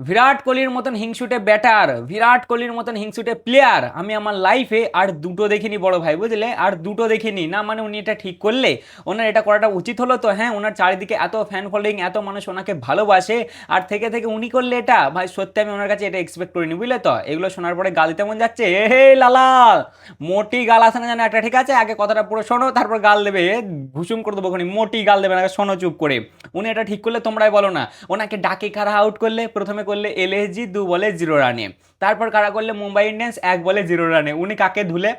বিরাট কোহলির মতন হিংসুটে ব্যাটার, বিরাট কোহলির মতন হিংসুটে প্লেয়ার আমি আমার লাইফে আর দুটো দেখিনি বড় ভাই, বুঝলে? আর দুটো দেখিনি না, মানে উনি এটা ঠিক করলে ওনার এটা করাটা উচিত হলো তো। হ্যাঁ, ওনার চারিদিকে এত ফ্যান ফলোয়িং, এত মানুষ ওনাকে ভালোবাসে, আর থেকে থেকে উনি করলে এটা, ভাই সত্যি আমি ওনার কাছে এটা এক্সপেক্ট করিনি, বুঝলে তো? এগুলো শোনার পরে গাল দিতে মন যাচ্ছে। এ হে লালা, মোটি গাল আসে না জানো একটা, ঠিক আছে? আগে কথাটা পুরো শোনো, তারপর গাল দেবে। ঘুষুম করে দেবো, মোটি গাল দেবে না, আগে শোনো চুপ করে। উনি এটা ঠিক করলে তোমরাই বলো না। ওনাকে ডাকে কারা আউট করলে? প্রথমে করলে এলএসজি 2 বলে 0 রানে, তারপর কারা করলে মুম্বাই ইন্ডিয়ান্স 1 বলে 0 রানে। উনি কাকে ধুলে,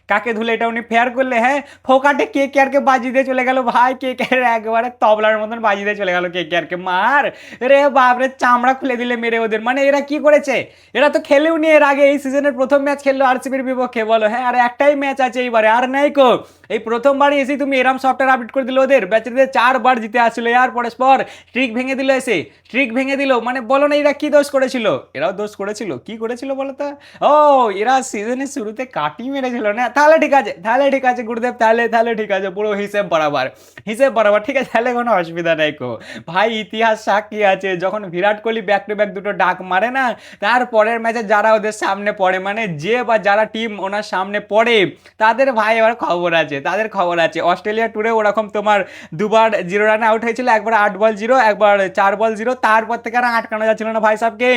কাকে ধুলে এটা উনি ফেয়ার করলে? হ্যাঁ, ফোকাটে কে কে আর কে বাজি দিয়ে চলে গেল ভাই, কে কে আর একবারে তবলার মতন বাজি দিয়ে চলে গেল কে কে আর কে। মার রে বাপরে, চামড়া খুলে দিলে মেরে ওদের। মানে এরা কি করেছে? এরা তো খেলেও নি এর আগে, এই সিজনের প্রথম ম্যাচ খেললো আরসিবির বিপক্ষে, বলো? হ্যাঁ, আর একটাই ম্যাচ আছে এইবারে, আর নাই কো। এই প্রথমবারই এসে তুমি এরাম সফটওয়্যার আপডেট করে দিল ওদের, ব্যাচারিদের 4 বার জিতে আসছিল, এর পরস্পর স্ট্রিক ভেঙে দিল, এসে স্ট্রিক ভেঙে দিল। মানে বলো না এরা কি দোষ করেছিল? এরাও দোষ করেছিল, কি করেছিল বলো তো? ও, এরা সিজনের শুরুতে কাটি মেরেছিল না? তাহলে ঠিক আছে, তাহলে ঠিক আছে গুরুদেব, তাহলে তাহলে ঠিক আছে, পুরো হিসেব বরাবর, হিসেব বরাবর, ঠিক আছে, তাহলে কোনো অসুবিধা নেই কো। ভাই ইতিহাস সাক্ষী আছে, যখন Virat Kohli back to back দুটো ডাক মারে না, তার পরের ম্যাচে যারা ওদের সামনে পড়ে, মানে যে বা যারা টিম ওনার সামনে পড়ে, তাদের ভাই এবার খবর আছে, তাদের খবর আছে। অস্ট্রেলিয়া ট্যুরে ওরকম তোমার 2 বার 0 রানে আউট হয়েছিল, একবার 8 বল 0, একবার 4 বল 0, তারপর থেকে আর আটকানো যাচ্ছিল না ভাই সাহেবকে।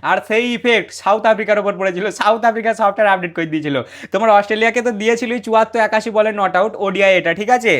আর সেই ইফেক্ট সাউথ আফ্রিকার উপর পড়েছিল, সাউথ আফ্রিকা সফটওয়্যার আপডেট করে দিয়েছিল। তোমার অস্ট্রেলিয়াকে তো দিয়েছিল 74-81 বলে নট আউট ওডিআই, এটা ঠিক আছে?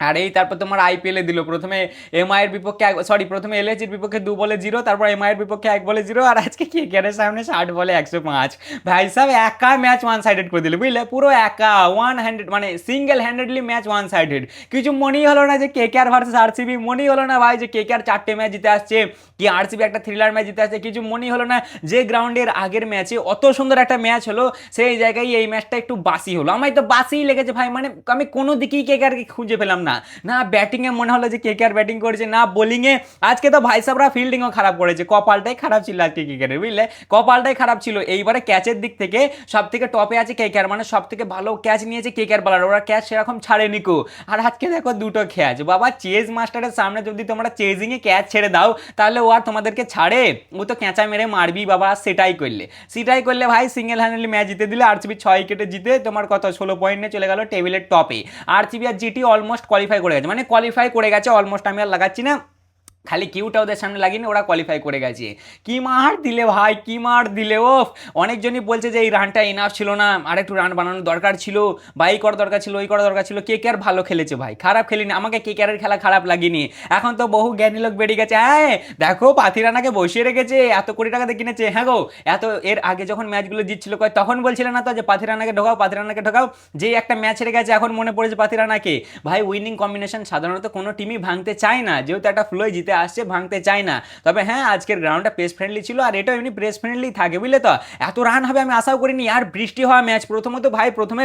আর এই তারপর তোমার আইপিএলে দিল প্রথমে এমআইয়ের বিপক্ষে, সরি প্রথমে এলএসজির বিপক্ষে 2 বলে 0, তারপর এমআইয়ের বিপক্ষে 1 বলে 0, আর আজকে কে কে সামনে 60 বলে 105। ভাই সাহেব একা ম্যাচ ওয়ান সাইডেড করে দিল, বুঝলে? পুরো একা ওয়ান হ্যান্ডেড, মানে single handedly match one sided. কিছু মনেই হলো না যে কে কে আর ভার্সেস আরসিবি, মনেই হলো না ভাই যে কে কে আর 4টে ম্যাচ জিতে আসছে, কি আরসিবি একটা থ্রিলার ম্যাচ জিতে আসছে। কিছু মনেই হলো না যে গ্রাউন্ডের আগের ম্যাচে অত সুন্দর একটা ম্যাচ হলো, সেই জায়গায় এই ম্যাচটা একটু বাসি হলো। আমার তো বাসিই লেগেছে ভাই, মানে আমি কোনো দিকেই কে কে আর খুঁজে পেলাম না। না ব্যাটিংয়ে মনে হলো যে কেকেআর ব্যাটিং করেছে, না বোলিংয়ে। আজকে তো ভাই সাহেবরা ফিল্ডিংও খারাপ করেছে, কপালটাই খারাপ ছিল আজকে কেকেআরের, বুঝলে? কপালটাই খারাপ ছিল। এইবারে ক্যাচের দিক থেকে সব থেকে টপে আছে কেকেআর, মানে সব থেকে ভালো ক্যাচ নিয়েছে কেকেআর বলার, ওরা ক্যাচ সেরকম ছাড়েনি কো। আর আজকে দেখো দুটো ক্যাচ, বাবা চেজ মাস্টারের সামনে যদি তোমরা চেজিংয়ে ক্যাচ ছেড়ে দাও, তাহলে ও আর তোমাদেরকে ছাড়ে? ও তো ক্যাঁচা মেরে মারবি বাবা। সেটাই করলে, সেটাই করলে ভাই, সিঙ্গেল হ্যান্ডেডলি ম্যাচ জিতে দিলে। আরসিবি 6 উইকেটে জিতে তোমার কত 16 পয়েন্ট নিয়ে চলে গেল টেবিলের টপে। আরসিবি আর জিটি অলমোস্ট কোয়ালিফাই করে গেছে, মানে কোয়ালিফাই করে গেছে অলমোস্ট, আমি আর লাগাচ্ছি না, খালি কিউটা ওদের সামনে লাগিনি, ওরা কোয়ালিফাই করে গেছে। কি মার দিলে ভাই, কি মার দিলে! ও, অনেকজনই বলছে যে এই রানটা ইনাফ ছিল না, আর একটু রান বানানোর দরকার ছিল, বা এই করা দরকার ছিল, ওই করা দরকার ছিল। কে কে আর ভালো খেলেছে ভাই, খারাপ খেলিনি, আমাকে কে কে আর খেলা খারাপ লাগেনি। এখন তো বহু জ্ঞানী লোক বেরিয়ে গেছে, হ্যাঁ দেখো পাথিরানাকে বসিয়ে রেখেছে, এত কোটি টাকা দিয়ে কিনেছে। হ্যাঁ গো, এত এর আগে যখন ম্যাচগুলো জিতছিল কয়, তখন বলছিল না তো যে পাথিরানাকে ঢোকাও, পাথিরানাকে ঢোকাও? যে একটা ম্যাচ হেরে গেছে এখন মনে পড়েছে পাথিরানাকে। ভাই উইনিং কম্বিনেশন সাধারণত কোনো টিমই ভাঙতে চায় না, যেহেতু একটা ফ্লোয় জিতে আসছে, ভাঙতে চায় না। তবে হ্যাঁ, আজকের গ্রাউন্ডটা পেস ফ্রেন্ডলি ছিল, আর এটাও এমনি প্রেস ফ্রেন্ডলি থাকে, বুঝলে তো? এত রান হবে আমি আশাও করিনি। আর বৃষ্টি হওয়া ম্যাচ, প্রথমত ভাই প্রথমে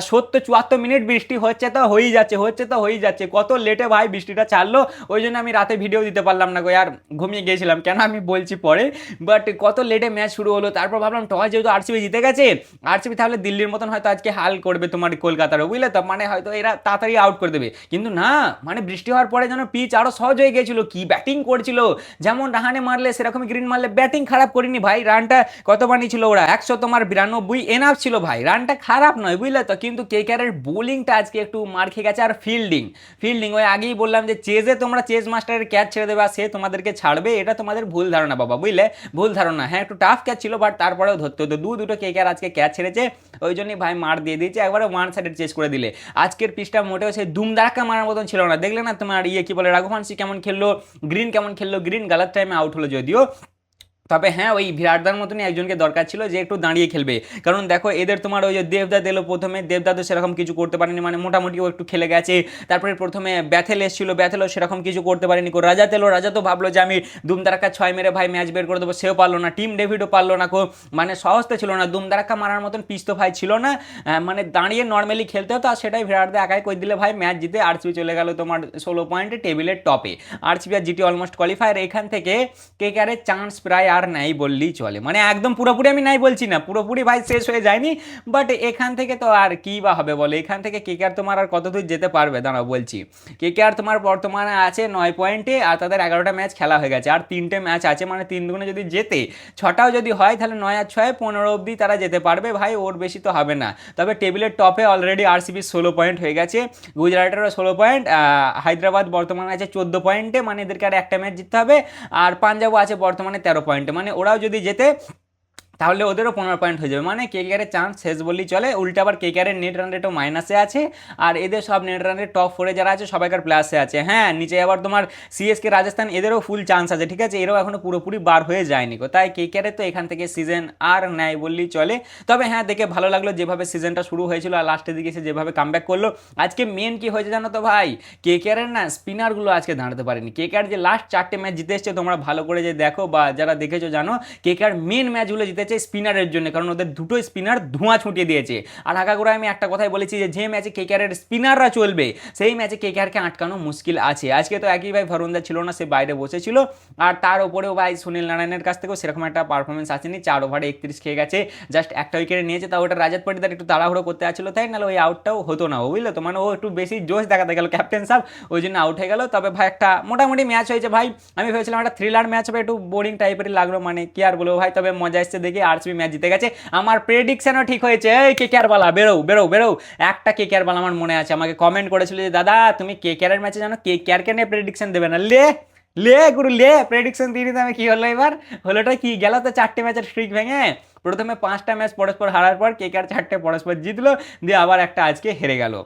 70-74 মিনিট বৃষ্টি হচ্ছে তো হয়েই যাচ্ছে, হচ্ছে তো হয়েই যাচ্ছে। কত লেটে ভাই বৃষ্টিটা ছাড়লো, ওই জন্য আমি রাতে ভিডিও দিতে পারলাম না গো, আর ঘুমিয়ে গিয়েছিলাম, কেন আমি বলছি পরে। বাট কত লেটে ম্যাচ শুরু হলো, তারপর ভাবলাম টস যেহেতু আরসিবি জিতে গেছে, আরসিবি তাহলে দিল্লির মতন হয়তো আজকে হাল করবে তোমার কলকাতারও, বুঝলে তো? মানে হয়তো এরা তাড়াতাড়ি আউট করে দেবে, কিন্তু না, মানে বৃষ্টি হওয়ার পরে যেন পিচ আরো সহজ হয়ে গিয়েছিল। কি ব্যাটিং করছিল, যেমন রাহানে মারলে সেরকম গ্রিন মারলে, ব্যাটিং খারাপ করিনি ভাই। রানটা কত বানিয়েছিল ওরা? 192 এনাফ ছিল ভাই, রানটা খারাপ নয়, বুঝলে তো? কিন্তু কেকেআরের বোলিংটা আজকে একটু মার খেয়ে গেছে। আর ফিল্ডিং, ফিল্ডিং ওই আগেই বললাম যে চেজে তোমরা চেজ মাস্টারের ক্যাচ ছেড়ে দেবে আর সে তোমাদেরকে ছাড়বে, এটা তোমাদের ভুল ধারণা বাবা, বুঝলে? ভুল ধারণা। হ্যাঁ, একটু টাফ ক্যাচ ছিল, বাট তারপরেও ধরতে হতো। দুটো কেকেআর আজকে ক্যাচ ছেড়েছে, ওই জন্যই ভাই মার দিয়ে দিয়েছে, একবারে ওয়ান সাইডেড চেস করে দিলে। আজকের পিচটা মোটেও সেই দুমদারাক্কা মারার মতন ছিল না, দেখলে না তোমার ইয়ে কি বলে, রাঘুবংশী কেমন খেললো, গ্রিন কেমন খেললো। গ্রিন গালার টাইমে আউট হলো যদিও, তবে হ্যাঁ ওই বিরাটদার মতনই একজনকে দরকার ছিল যে একটু দাঁড়িয়ে খেলবে। কারণ দেখো এদের তোমার ওই যে দেবদা দিল প্রথমে, দেবদা তো সেরকম কিছু করতে পারেনি, মানে মোটামুটি ও একটু খেলে গেছে। তারপরে প্রথমে ব্যাথেল এসেছিল, ব্যাথেলও সেরকম কিছু করতে পারেনি। রাজা তেলো, রাজা তো ভাবলো যে আমি দুমদারাক্কা 6 মেরে ভাই ম্যাচ বের করে দেবো, সেও পারলো না। টিম ডেভিডও পারলো না, মানে সহজতে ছিল না, দুমদারাক্কা মারার মতন পিচ তো ভাই ছিল না। মানে দাঁড়িয়ে নর্মালি খেলতে হতো, আর সেটাই বিরাটদা একাই করে দিলে ভাই ম্যাচ জিতে আরসিবি চলে গেল তোমার 16 পয়েন্টে টেবিলের টপে। আরসিবি আর জিটি অলমোস্ট কোয়ালিফায়ার। এখান থেকে কেকেআরের চান্স প্রায় আর নাই বললেই চলে, মানে একদম পুরোপুরি আমি নাই বলছি না, পুরোপুরি ভাই শেষ হয়ে যায়নি, বাট এখান থেকে তো আর কি বা হবে বলো, এখান থেকে কেকেআর তোমার আর কত দূর যেতে পারবে, দাঁড়াও বলছি। কেকেআর তোমার বর্তমানে আছে 9 পয়েন্টে, আর তাদের 11টা ম্যাচ খেলা হয়ে গেছে, আর 3টে ম্যাচ আছে, মানে 3 দুগুণে যদি যেতে 6টাও যদি হয় তাহলে 9 আর 6 15 অবধি তারা যেতে পারবে ভাই, ওর বেশি তো হবে না। তবে টেবিলের টপে অলরেডি আরসিবি 16 পয়েন্ট হয়ে গেছে, গুজরাটেরও 16 পয়েন্ট, হায়দ্রাবাদ বর্তমানে আছে 14 পয়েন্টে, মানে এদেরকে আর একটা ম্যাচ জিততে হবে, আর পাঞ্জাবও আছে বর্তমানে 13 পয়েন্টে, মানে ওরাও যদি যেতে তাহলে ওদেরও 15 পয়েন্ট হয়ে যাবে, মানে কেকেআরের চান্স শেষ বললেই চলে। উল্টা আবার কেকেআরের নেট রান রেটও মাইনাসে আছে, আর এদের সব নেট রান রেট টপ 4-এ যারা আছে সবাইকার প্লাসে আছে। হ্যাঁ, নিচে আবার তোমার সিএসকে রাজস্থান এদেরও ফুল চান্স আছে, ঠিক আছে, এরাও এখনো পুরোপুরি বার হয়ে যায়নি, তাই কেকেআরের তো এখান থেকে সিজন আর নেয় বললেই চলে। তবে হ্যাঁ, দেখে ভালো লাগলো যেভাবে সিজনটা শুরু হয়েছিল আর লাস্টের দিকে এসে যেভাবে কামব্যাক করলো। আজকে মেন কি হয়েছে জানো তো ভাই, কেকেআরের না স্পিনারগুলো আজকে দাঁড়াতে পারেনি। কেকেআর যে লাস্ট 4টে ম্যাচ জিতে এসছে, তোমরা ভালো করে যে দেখো বা যারা দেখেছো জানো, কেকেআর মেন ম্যাচগুলো জিতেছে স্পিনারের জন্য, কারণ ওদের দুটো স্পিনার ধোঁয়া ছুটিয়ে দিয়েছে। আর আগাগোড়ায় আমি একটা কথাই বলেছি যে ম্যাচে কেকেআরের স্পিনাররা চলবে সেই ম্যাচে কেকেআরকে আটকানো মুশকিল আছে। আজকে তো একই ভাই ভরুণদা ছিল না, সে বাইরে বসেছিল, আর তার ওপরেও ভাই সুনীল নারায়ণের কাছ থেকেও সেরকম একটা পারফরমেন্স আসেনি, 4 ওভারে 31 খেয়ে গেছে, জাস্ট একটা উইকেটে নিয়েছে, তা ওটা রাজাত পাটিদার একটু তাড়াহুড়ো করতে আসছিল, তাই নাহলে ওই আউটটাও হতো না, বুঝলো তো, মানে ও একটু বেশি জোশ দেখাতে গেল ক্যাপ্টেন সাহেব, ওই জন্য আউট হয়ে গেল। তবে ভাই একটা মোটামুটি ম্যাচ হয়েছে ভাই, আমি ভেবেছিলাম একটা থ্রিলার ম্যাচ হবে, একটু বোরিং টাইপেরই লাগলো, মানে কি আর বলবো ভাই, তবে মজা এসছে দেখে, আরসিবি ম্যাচ জিতে গেছে, আমার প্রেডিকশনও ঠিক হয়েছে। এই কেকেআর বালা বেরো বেরো বেরো, একটা কেকেআর বালা আমার মনে আছে আমাকে কমেন্ট করেছিল যে দাদা তুমি কেকেআরের ম্যাচে জানো কেকেআরকে নিয়ে প্রেডিকশন দেবে না, লে লে গুরু লে, প্রেডিকশন দিয়ে দিতে আমি, কি হলো এবার, হলোটা কি গেল তো 4টে ম্যাচের স্ট্রিক ভেঙে, প্রথমে 5টা ম্যাচ পরস্পর হারার পর কেকেআর 4টে পরস্পর জিতলো, দিয়ে আবার একটা আজকে হেরে গেল।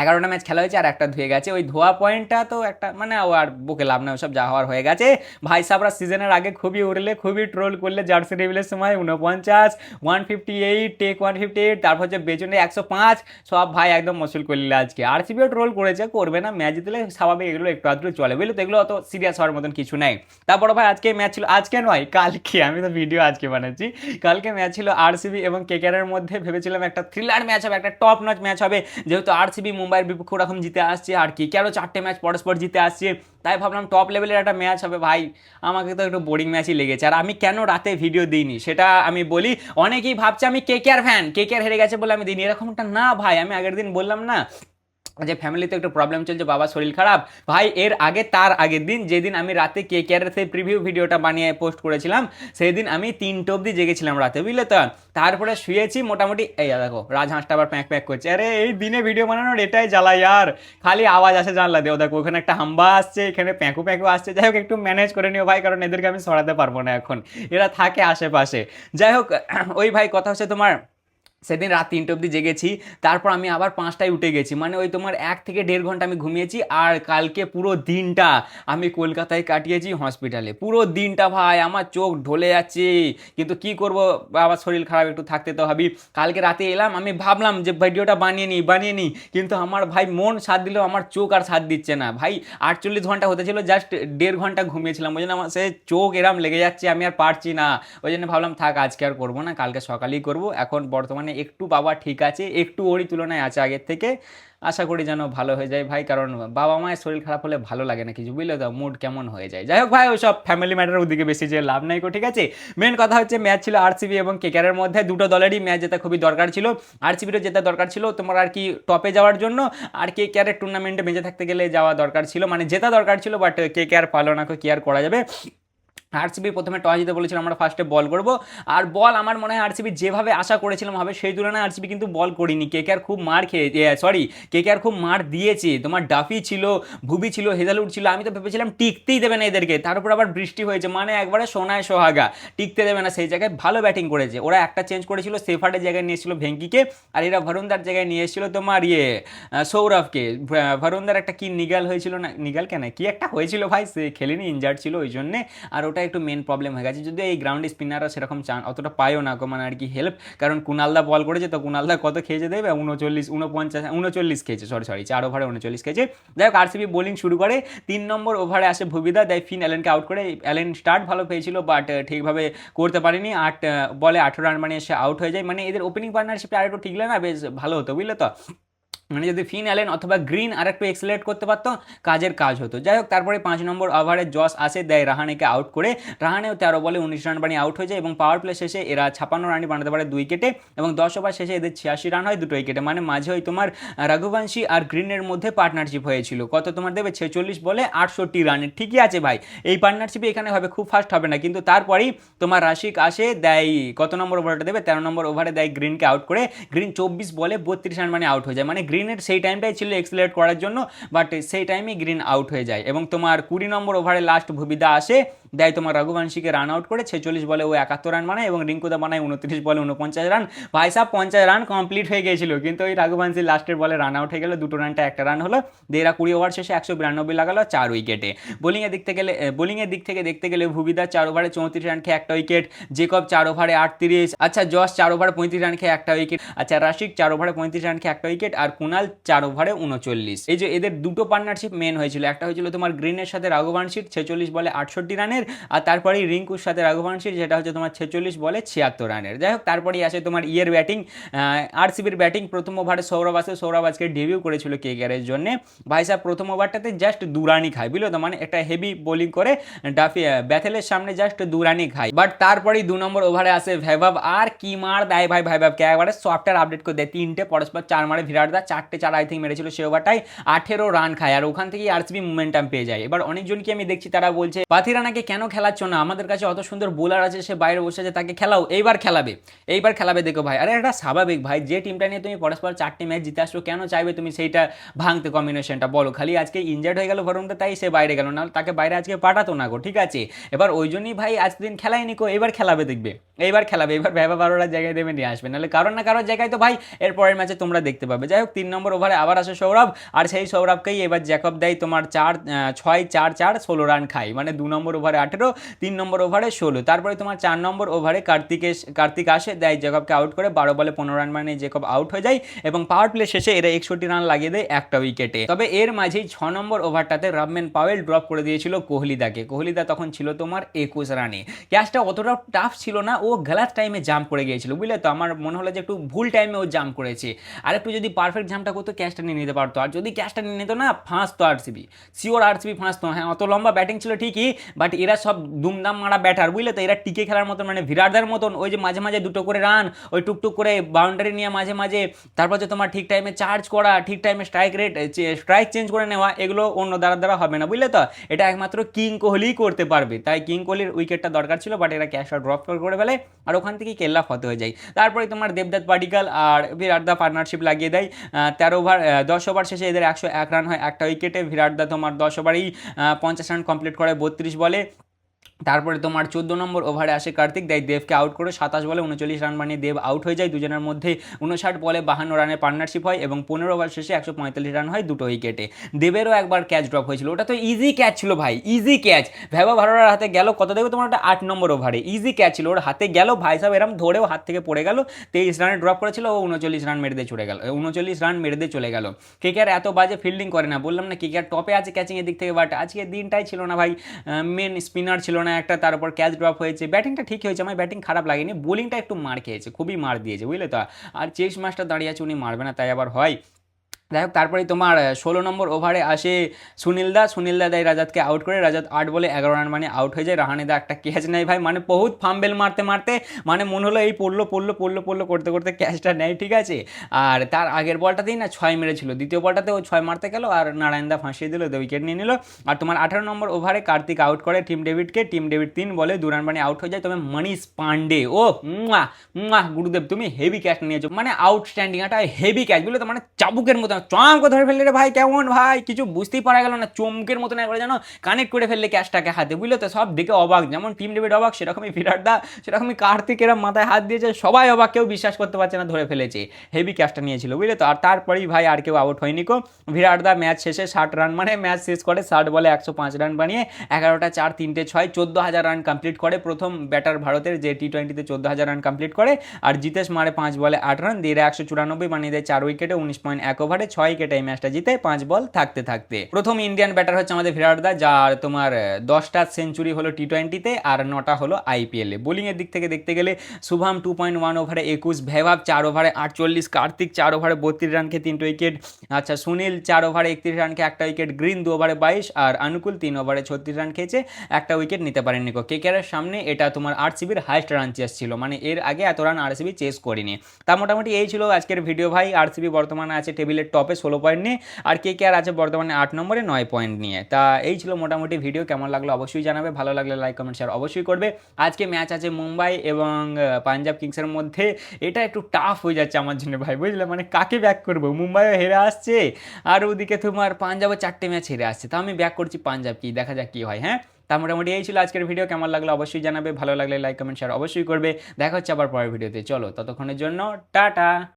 11টা ম্যাচ খেলা হয়েছে আর একটা ধুয়ে গেছে, ওই ধোয়া পয়েন্টটা তো একটা মানে ও আর বুকে লাভ না, ওসব যা হওয়ার হয়ে গেছে। ভাই সাবরা সিজনের আগে খুবই উড়লে, খুবই ট্রোল করলে, জার্সি টেবিলের সময় 49 158 টেক 158, তারপর হচ্ছে বেচনে 105, সব ভাই একদম মসুল করলে। আজকে আরসিবিও ট্রোল করেছে, করবে না, ম্যাচ জিতলে স্বাভাবিক, এগুলো একটু আধটু চলে, বুঝলে তো, এগুলো অত সিরিয়াস হওয়ার মতন কিছু নেই। তারপরে ভাই আজকে ম্যাচ ছিল, আজকে নয় কালকে, আমি তো ভিডিও আজকে বানাচ্ছি, কালকে ম্যাচ ছিল আরসিবি এবং কেকেআরের মধ্যে, ভেবেছিলাম একটা থ্রিলার ম্যাচ হবে, একটা টপ নচ ম্যাচ হবে, যেহেতু আরসিবি মুম্বাইয়ের বিপক্ষে ওরকম জিতে আসছে, আর কেকেআরও 4টে ম্যাচ পরস্পর জিতে আসছে, তাই ভাবলাম টপ লেভেলের একটা ম্যাচ হবে। ভাই আমাকে তো একটু বোরিং ম্যাচই লেগেছে, আর আমি কেন রাতে ভিডিও দিইনি সেটা আমি বলি। অনেকেই ভাবছে আমি কেকেআর ফ্যান, কেকেআর হেরে গেছে বলে আমি দিইনি, এরকমটা না ভাই, আমি আগের দিন বললাম না যে ফ্যামিলিতে একটু প্রবলেম চলছে, বাবার শরীর খারাপ, ভাই এর আগে তার আগের দিন যেদিন আমি রাতে কেকেআরের সেই প্রিভিউ ভিডিওটা বানিয়ে পোস্ট করেছিলাম, সেই দিন আমি 3টে অবধি জেগেছিলাম রাতে, বুঝলে তো, তারপরে শুয়েছি মোটামুটি, এই দেখো রাজহাঁসটা আবার প্যাঁক প্যাঁক করছে, আরে এই দিনে ভিডিও বানানোর এটাই জ্বালা ইয়ার, খালি আওয়াজ আসে জানলা দিয়ে, দেখো ওখানে একটা হাম্বা আসছে, এখানে প্যাঁকু প্যাঁকু আসছে, যাই হোক একটু ম্যানেজ করে নিও ভাই, কারণ এদেরকে আমি সরাতে পারবো না এখন, এরা থাকে আশেপাশে। যাই হোক, ওই ভাই কথা হচ্ছে তোমার, সেদিন রাত 3টে অবধি জেগেছি, তারপর আমি আবার 5টায় উঠে গেছি, মানে ওই তোমার 1 থেকে 1.5 ঘন্টা আমি ঘুমিয়েছি, আর কালকে পুরো দিনটা আমি কলকাতায় কাটিয়েছি হসপিটালে, পুরো দিনটা ভাই আমার চোখ ঢলে যাচ্ছে, কিন্তু কি করব, আবার শরীর খারাপ, একটু থাকতে তো হবেই। কালকে রাতে এলাম, আমি ভাবলাম যে ভিডিওটা বানিয়ে নিই, কিন্তু আমার ভাই মন সাথ দিলেও আমার চোখ আর সাথ দিচ্ছে না ভাই, 48 ঘন্টা হতে ছিল, জাস্ট 1.5 ঘন্টা ঘুমিয়েছিলাম, ওই জন্য আমার সে চোখ এরম লেগে যাচ্ছে, আমি আর পারছি না, ওই জন্য ভাবলাম থাক আজকে আর করবো না, কালকে সকালেই করবো। এখন বর্তমানে একটু বাবা ঠিক আছে, একটু ওরই তুলনায় আছে আগের থেকে, আশা করি যেন ভালো হয়ে যায় ভাই, কারণ বাবা মায়ের শরীর খারাপ হলে ভালো লাগে না কিছু, বুঝলে তো, মুড কেমন হয়ে যায়। যাই হোক ভাই, ওই সব ফ্যামিলি ম্যাটার ওদিকে বেশি যে লাভ নাই গো, ঠিক আছে। মেন কথা হচ্ছে ম্যাচ ছিল আরসিবি এবং কেকেআরের মধ্যে, দুটো দলেরই ম্যাচ জেতা খুবই দরকার ছিল, আরসিবিরও জেতা দরকার ছিল তোমার আর কি টপে যাওয়ার জন্য, আর কেকেআরের টুর্নামেন্টে বেঁচে থাকতে গেলে যাওয়া দরকার ছিল, মানে জেতা দরকার ছিল, বাট কেকেআর পারলো না, কি আর করা যাবে। আরসিবি প্রথমে টস জিতে বলেছিল আমরা ফার্স্টে বল করব, আর বল আমার মনে হয় আরসিবি যেভাবে আশা করেছিলাম হবে সেই তুলনায় আরসিবি কিন্তু বল করিনি, কেকেআর খুব মার কেকেআর খুব মার দিয়েছে, তোমার ডাফি ছিল, ভুবি ছিল, হেজালউড ছিল, আমি তো ভেবেছিলাম টিকতেই দেবে না এদেরকে, তার উপর আবার বৃষ্টি হয়েছে, মানে একবারে সোনায় সোহাগা, টিকতে দেবে না, সেই জায়গায় ভালো ব্যাটিং করেছে ওরা, একটা চেঞ্জ করেছিল, সেফার্ডের জায়গায় নিয়েছিল ভেঙ্কিকে, আর এরা ভরুণদার জায়গায় নিয়ে এসেছিল তোমার সৌরভকে, ভরুণদার একটা কি নিগাল হয়েছিল না, নিগাল কেন কি একটা হয়েছিল ভাই, সে খেলেনি, ইনজার্ড ছিল ওই জন্যে, আর ওটা একটু মেন প্রবলেম হয়ে গেছে, যদি এই গ্রাউন্ডে স্পিনাররা সেরকম চান অতটা পায়ও না, মানে আর কি হেল্প, কারণ কুনালদা বল করেছে, তো কুনালদা কত খেয়েছে দেবে, 39 খেয়েছে, সরি 4 ওভারে 39 খেয়েছে। যাই হোক আরসিবি বোলিং শুরু করে, 3 নম্বর ওভারে আসে ভুবিদা, দেয় ফিন অ্যালেনকে আউট করে, অ্যালেন স্টার্ট ভালো পেয়েছিল, বাট ঠিকভাবে করতে পারেনি, 8 বলে 18 রান মানে এসে আউট হয়ে যায়, মানে এদের ওপেনিং পার্টনারশিপটা আর একটু ঠিকলে না বেশ ভালো হতো, বুঝলে তো। মানে যদি ফিন অ্যালেন অথবা গ্রিন আর একটু এক্সেলারেট করতে পারতো, কাজের কাজ হতো। যাই হোক, তারপরে 5 নম্বর ওভারে জস আসে, দেয় রাহানেকে আউট করে। রাহানেও 13 বলে 19 রান বানিয়ে আউট হয়ে যায় এবং পাওয়ার প্লে শেষে এরা 56 রানই বানাতে পারে 2 উইকেটে এবং 10 ওভার শেষে এদের 86 রান হয় 2 উইকেটে। মানে মাঝে ওই তোমার রঘুবংশী আর গ্রিনের মধ্যে পার্টনারশিপ হয়েছিল। কত তোমার দেবে 46 বলে 68 রানের। ঠিকই আছে ভাই, এই পার্টনারশিপে এখানে হবে, খুব ফাস্ট হবে না। কিন্তু তারপরেই তোমার রাশিক আসে, দেয় কত নম্বর ওভারটা দেবে 13 নম্বর ওভারে দেয় গ্রিনকে আউট করে। গ্রিন 24 বলে 32 রান মানে আউট হয়ে যায়। মানে গ্রিনের সেই টাইমটাই ছিল এক্সেলারেট করার জন্য, বাট সেই টাইমে গ্রিন আউট হয়ে যায়। এবং তোমার 20 নম্বর ওভারে লাস্ট ভুবিদা আসে, দেয় তোমার রঘুবংশীকে রান আউট করে। 46 বলে ও 71 রান বানায় এবং রিঙ্কুদা বানায় 29 বলে 49 রান। ভাই সাহেব 50 রান কমপ্লিট হয়ে গিয়েছিল, কিন্তু ওই রঘুবংশী লাস্টের বলে রান আউট হয়ে গেল, 2 রানটা 1 রান হলো। দেরা 20 ওভার শেষে 192 লাগালো 4 উইকেটে। বোলিংয়ের দিক থেকে দেখতে গেলে ভুবিদা 4 ওভারে 34 রান খেয়ে 1 উইকেট, জেকব 4 ওভারে 38, আচ্ছা জস 4 ওভারে 35 রান খেয়ে 1 উইকেট, আচ্ছা রাশিক 4 ওভারে 35 রান খেয়ে 1 উইকেট, আর কুনাল 4 ওভারে 39। এই যে এদের দুটো পার্টনারশিপ মেন হয়েছিল, একটা হয়েছিল তোমার গ্রিনের সাথে রঘুবংশীর 46 বলে 68 রানের, আর তারপরে রিঙ্কুর সাথে রঘুবংশীর যেটা হচ্ছে তোমার 46 বলে 76 রানের। যাই হোক, তারপরেই আসে তোমার ইয়ের ব্যাটিং, আরসিবির ব্যাটিং। প্রথম ওভারে সৌরভ আজকে ডেবিউ করেছিল কেকেআরের জন্য। ভাই সাহেব প্রথম ওভারটাতে জাস্ট 2 রানই খায়, বুঝলো তো, মানে একটা হেভি বোলিং করে ব্যাথেলের সামনে জাস্ট 2 রানই খায়। বাট তারপরেই 2 নম্বর ওভারে আসে ভৈভব, আর কি মার দেয় ভাই ভৈভবকে, একবারে সফটওয়্যার আপডেট করে দেয়, 3টে পরস্পর 4 মারে। বিরাট দা 4টে 4 আই থিঙ্ক মেরেছিল সে ওভারটাই, 18 রান খায়, আর ওখান থেকেই আরসিবি মোমেন্টাম পেয়ে যায়। এবার অনেকজনকে আমি দেখছি তারা বলছে পাথিরানাকে কেন খেলাচ্ছ না, আমাদের কাছে অত সুন্দর বোলার আছে, সে বাইরে বসে আছে, তাকে খেলাও, এইবার খেলাবে দেখো ভাই। আরে এটা স্বাভাবিক ভাই, যে টিমটা নিয়ে তুমি পরস্পর 4টে ম্যাচ জিতে আসছো, কেন চাইবে তুমি সেইটা ভাঙতে কম্বিনেশনটা, বলো? খালি আজকে ইনজার্ড হয়ে গেল ভরুনটা, তাই সে বাইরে গেল, না তাকে বাইরে আজকে পাঠাতো না গো, ঠিক আছে? এবার ওই জন্যই ভাই আজকে দিন খেলায়নি কো, এবার খেলাবে দেখবে, এবার ভেবা 12টার জায়গায় দেবে নিয়ে আসবে, নাহলে কারোর না কারোর জায়গায় তো ভাই এর পরের ম্যাচে তোমরা দেখতে পাবে। যাই হোক, 3 নম্বর ওভারে আবার আসে সৌরভ, আর সেই সৌরভকেই এবার জ্যাকব দেয় তোমার 6-4-4 16 রান খায়, মানে 2 নম্বর ওভারে 18, 3 নম্বর ওভারে 16। তারপরে তোমার 4 নম্বর ওভারে কার্তিক আসে, দেয় জ্যাকবকে আউট করে, 12 বলে 15 রান মানে জ্যাকব আউট হয়ে যায় এবং পাওয়ার প্লে শেষে এরা 61 রান লাগিয়ে দেয় 1টা উইকেটে। তবে এর মাঝেই 6 নম্বর ওভারটাতে রাবম্যান পাওয়েল ড্রপ করে দিয়েছিল কোহলিদা তখন ছিল তোমার 21 রানে। ক্যাচটা অতটাও টাফ ছিল না, ও গলাত টাইমে জাম্প করে গিয়েছিল, বুঝলে তো? আমার মনে হলো যে একটু ভুল টাইমে ও জাম্প করেছে, আর একটু যদি পারফেক্ট জাম্পটা করতো ক্যাচটা নিয়ে নিতে পারতো, আর যদি ক্যাচটা নিয়ে নিত না ফাঁসতো আরসিবি, শিওর আরসিবি ফাঁসতো। হ্যাঁ, অত লম্বা ব্যাটিং ছিল ঠিকই, বাট এরা সব দুমদাম মারা ব্যাটার, বুঝলে তো? এরা টিকে খেলার মতন, মানে বিরাটদার মতন, ওই যে মাঝে মাঝে 2টো করে রান, ওই টুকটুক করে বাউন্ডারি নিয়ে মাঝে মাঝে, তারপর যে তোমার ঠিক টাইমে চার্জ করা, ঠিক টাইমে স্ট্রাইক চেঞ্জ করে নেওয়া, এগুলো অন্য দ্বারা হবে না, বুঝলে তো? এটা একমাত্র কিং কোহলিই করতে পারবে, তাই কিং কোহলির উইকেটটা দরকার ছিল, বাট এরা ক্যাচটা ড্রপ করে ফেলে, আর ওখান থেকেই কেল্লা ফতে হয়ে যায়। তারপরে তোমার দেবদত্ত পাডিক্কাল আর বিরাট দা পার্টনারশিপ লাগিয়ে দেয়। 10 ওভার শেষে এদের 101 রান হয় 1টা উইকেটে। বিরাট দা তোমার 10 ওভারেই 50 রান কমপ্লিট করে 32 বলে। তারপরে তোমার 14 নম্বর ওভারে আসে কার্তিক, দেয় দেবকে আউট করে, 27 বলে 39 রান বানিয়ে দেব আউট হয়ে যায়। দুজনের মধ্যে 59 বলে 52 রানের পার্টনারশিপ হয় এবং 15 ওভার শেষে 145 রান হয় 2টো উইকেটে। দেবেরও একবার ক্যাচ ড্রপ হয়েছিল, ওটা তো ইজি ক্যাচ ছিল ভাই, ইজি ক্যাচ। ভেবা ভারোরার হাতে গেল, কত দেখো তোমার ওটা 8 নম্বর ওভারে, ইজি ক্যাচ ছিল, ওর হাতে গেল, ভাই সাহেব এরম ধরেও হাত থেকে পড়ে গেল। 23 রানে ড্রপ করেছিল, ও 39 রান মেরে দিয়ে চলে গেল। কেকেআর এত বাজে ফিল্ডিং করে না, বললাম না কেকেআর টপে আছে ক্যাচিং এর দিক থেকে, বাট আজকে দিনটাই ছিল না ভাই, মেন স্পিনার ছিল না একটা, তার উপর ক্যাচ ড্রপ হয়েছে। ব্যাটিংটা ঠিক হয়েছে, আমার ব্যাটিং খারাপ লাগেনি, বোলিংটা একটু মার খেয়েছে, খুবই মার দিয়েছে, বুঝলে তো? আর চেস মাস্টার দাঁড়িয়ে আছে, উনি মারবে না, তাই আবার হয়। যাই হোক, তারপরে তোমার 16 নম্বর ওভারে আসে সুনীলদা দেয় রাজাতকে আউট করে, রাজাত 8 বলে 11 রান মানে আউট হয়ে যায়। রাহানেদা একটা ক্যাচ নেয় ভাই, মানে বহুত ফাম্বেল মারতে মানে মনে হলো এই পড়লো করতে করতে ক্যাচটা নেয়, ঠিক আছে? আর তার আগের বলটাতেই না 6 মেরেছিল, দ্বিতীয় বলটাতে ও 6 মারতে গেল আর নারায়ণদা ফাঁসিয়ে দিল, উইকেট নিয়ে নিল। আর তোমার 18 নম্বর ওভারে কার্তিক আউট করে টিম ডেভিড 3 বলে 2 রান মানে আউট হয়ে যায়। তবে মনীষ পান্ডে, ও গুরুদেব, তুমি হেভি ক্যাচ নিয়েছো, মানে আউটস্ট্যান্ডিং, একটা হেভি ক্যাচ, বুঝলে তো? মানে চাবুকের মতো চমকে ধরে ফেললে রে ভাই, কেমন ভাই, কিছু বুঝতেই পারা গেল না, চমকের মতন একবার যেন কানেক্ট করে ফেললে ক্যাচটাকে হাতে, বুঝলে তো? সব দিকে অবাক, যেমন টিম ডেভিড অবাক, সেরকমই বিরাট দা, সেরকমই কার্তিক, এরা মাথায় হাত দিয়েছে, সবাই অবাক, কেউ বিশ্বাস করতে পারছে না, ধরে ফেলেছে, হেভি ক্যাচটা নিয়েছিল, বুঝলে তো? আর তারপরেই ভাই আর কেউ আউট হয়নি কো। বিরাট দা ম্যাচ শেষে 60 রান মানে ম্যাচ শেষ করে, 60 বলে 105 রান বানিয়ে 11টা 4 3টে 6 14,000 রান কমপ্লিট করে। প্রথম ব্যাটার ভারতের যে T20-তে 14,000 রান কমপ্লিট করে। আর জিতেশ মারে 5 বলে 8 রান দিয়ে 194 বানিয়ে দেয় 4 উইকেটে 19.1 ওভারে। ওভারে 6 উইকেটে এই ম্যাচটা জিতে 5 বল থাকতে থাকতে। প্রথম ইন্ডিয়ান ব্যাটার হচ্ছে আমাদের বিরাট দা, যার তোমার 10টা সেঞ্চুরি হলো টি20-তে আর 9টা হলো আইপিএলে। বোলিংয়ের দিক থেকে দেখতে গেলে শুভম 2.1 ওভারে 21, ভেভাব 4 ওভারে 48, কার্তিক 4 ওভারে 32 রান খেয়ে 3টে উইকেট, আচ্ছা সুনীল 4 ওভারে 31 রান খেয়ে 1টা উইকেট, গ্রিন 2 ওভারে 22 আর অনুকূল 3 ওভারে 36 রান খেয়েছে, 1টা উইকেট নিতে পারেননি। কেকেআরের সামনে এটা তোমার আরসিবির হাইস্ট রান চেস ছিল, মানে এর আগে এত রান আরসিবি চেস করেনি। তা মোটামুটি এই ছিল আজকের ভিডিও ভাই। আরসিবি বর্তমানে আছে টেবিলের টপে 16 পয়েন্ট নিয়ে, আর কেকেআর আছে বর্তমানে 8 নম্বরে 9 পয়েন্ট নিয়ে। তা এই ছিল মোটামুটি ভিডিও, কেমন লাগলো অবশ্যই জানাবে, ভালো লাগলে লাইক কমেন্ট শেয়ার অবশ্যই করবে। আজকে ম্যাচ আছে মুম্বাই এবং পাঞ্জাব কিংসের মধ্যে, এটা একটু টাফ হয়ে যাচ্ছে আমার জন্য ভাই, বুঝলে, মানে কাকে ব্যাক করবো, মুম্বাইও হেরে আসছে আর ওদিকে তোমার পাঞ্জাবও 4টে ম্যাচ হেরে আসছে, তা আমি ব্যাক করছি পাঞ্জাব, কি দেখা যাক কি হয়। হ্যাঁ, তা মোটামুটি এই ছিল আজকের ভিডিও, কেমন লাগলো অবশ্যই জানাবে, ভালো লাগলে লাইক কমেন্ট শেয়ার অবশ্যই করবে। দেখা হচ্ছে আবার পরের ভিডিওতে, চলো ততক্ষণের জন্য টাটা।